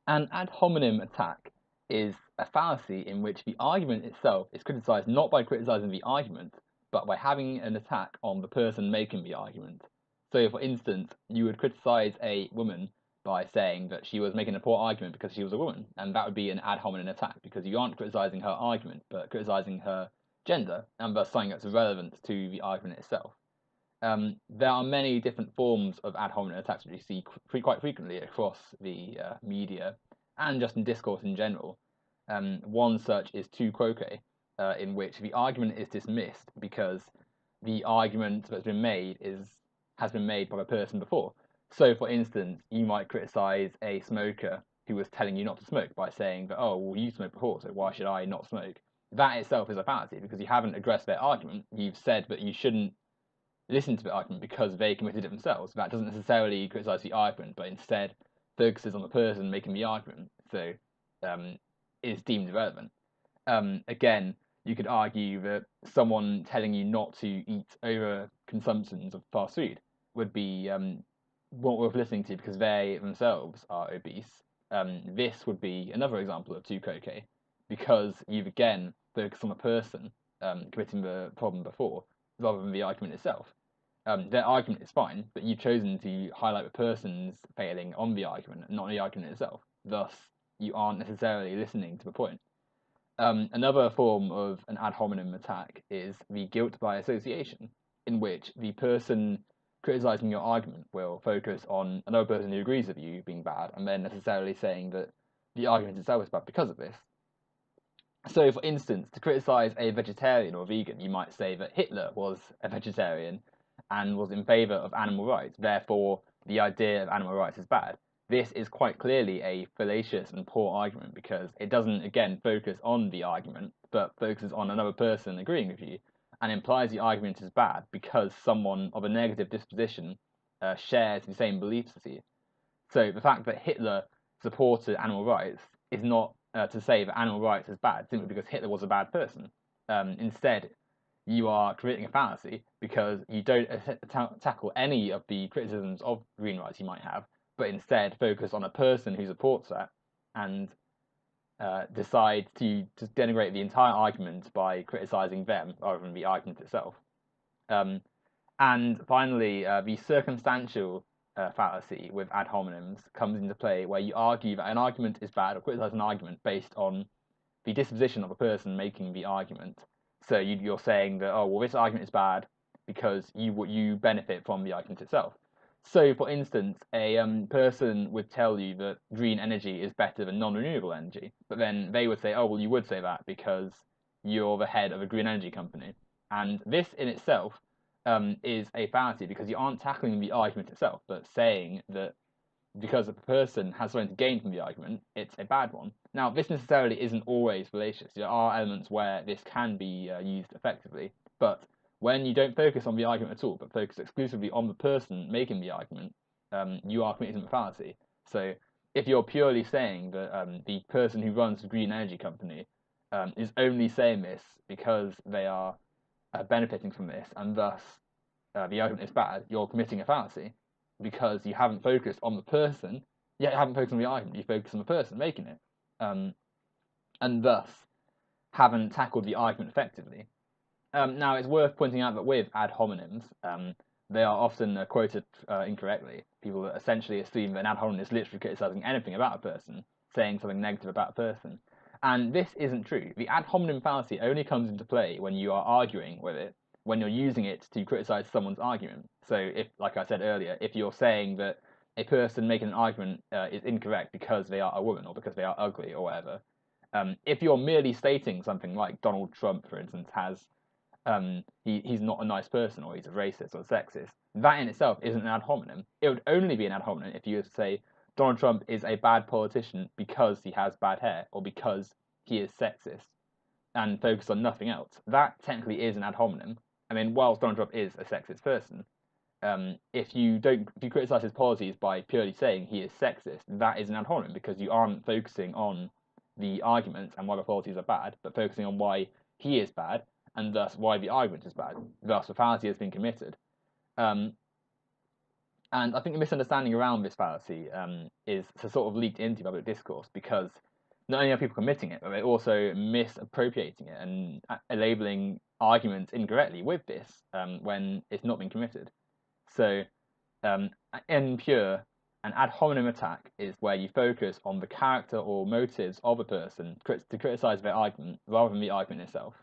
An ad hominem attack is a fallacy in which the argument itself is criticized not by criticizing the argument, but by having an attack on the person making the argument. So, for instance, you would criticize a woman by saying that she was making a poor argument because she was a woman, and that would be an ad hominem attack because you aren't criticizing her argument, but criticizing her gender, and thus something that's relevant to the argument itself. There are many different forms of ad hominem attacks which you see quite frequently across the media and just in discourse in general. One such is tu quoque, in which the argument is dismissed because the argument that's been made has been made by a person before. So, for instance, you might criticize a smoker who was telling you not to smoke by saying that, oh, well, you smoked before, so why should I not smoke? That itself is a fallacy because you haven't addressed their argument. You've said that you shouldn't listen to the argument because they committed it themselves. That doesn't necessarily criticize the argument, but instead focuses on the person making the argument, so is deemed irrelevant. Again, you could argue that someone telling you not to eat over consumptions of fast food would be not worth listening to because they themselves are obese. This would be another example of tu quoque because you've again focused on the person committing the problem before rather than the argument itself. Their argument is fine, but you've chosen to highlight the person's failing on the argument, not the argument itself. Thus, you aren't necessarily listening to the point. Another form of an ad hominem attack is the guilt by association, in which the person criticizing your argument will focus on another person who agrees with you being bad, and then necessarily saying that the argument itself is bad because of this. So, for instance, to criticize a vegetarian or vegan, you might say that Hitler was a vegetarian and was in favor of animal rights. Therefore, the idea of animal rights is bad. This is quite clearly a fallacious and poor argument because it doesn't, again, focus on the argument, but focuses on another person agreeing with you and implies the argument is bad because someone of a negative disposition shares the same beliefs as you. So the fact that Hitler supported animal rights is not to say that animal rights is bad simply because Hitler was a bad person. Instead, you are creating a fallacy because you don't tackle any of the criticisms of green rights you might have, but instead focus on a person who supports that and decide to denigrate the entire argument by criticizing them rather than the argument itself. And finally, the circumstantial fallacy with ad hominems comes into play where you argue that an argument is bad or criticize an argument based on the disposition of a person making the argument. So you're saying that, oh, well, this argument is bad because you benefit from the argument itself. So, for instance, a person would tell you that green energy is better than non-renewable energy, but then they would say, oh, well, you would say that because you're the head of a green energy company. And this in itself is a fallacy because you aren't tackling the argument itself, but saying that because a person has something to gain from the argument, it's a bad one. Now, this necessarily isn't always fallacious. There are elements where this can be used effectively, but when you don't focus on the argument at all, but focus exclusively on the person making the argument, you are committing a fallacy. So if you're purely saying that the person who runs the green energy company is only saying this because they are benefiting from this, and thus the argument is bad, you're committing a fallacy because you haven't focused on the person, yet you haven't focused on the argument, you focus on the person making it, and thus haven't tackled the argument effectively. Now, it's worth pointing out that with ad hominems, they are often quoted incorrectly. People essentially assume that an ad hominem is literally criticizing anything about a person, saying something negative about a person. And this isn't true. The ad hominem fallacy only comes into play when you are arguing with it, when you're using it to criticize someone's argument. So if, like I said earlier, if you're saying that a person making an argument is incorrect because they are a woman or because they are ugly or whatever, if you're merely stating something like Donald Trump, for instance, has he's not a nice person or he's a racist or a sexist, that in itself isn't an ad hominem. It would only be an ad hominem if you were to say Donald Trump is a bad politician because he has bad hair or because he is sexist and focus on nothing else. That technically is an ad hominem. I mean, whilst Donald Trump is a sexist person, if you criticize his policies by purely saying he is sexist, that is an ad hominem because you aren't focusing on the arguments and why the policies are bad, but focusing on why he is bad and thus why the argument is bad. Thus, the fallacy has been committed. And I think the misunderstanding around this fallacy is sort of leaked into public discourse because not only are people committing it, but they're also misappropriating it and labeling arguments incorrectly with this when it's not been committed. So, in pure, an ad hominem attack is where you focus on the character or motives of a person to criticize their argument rather than the argument itself.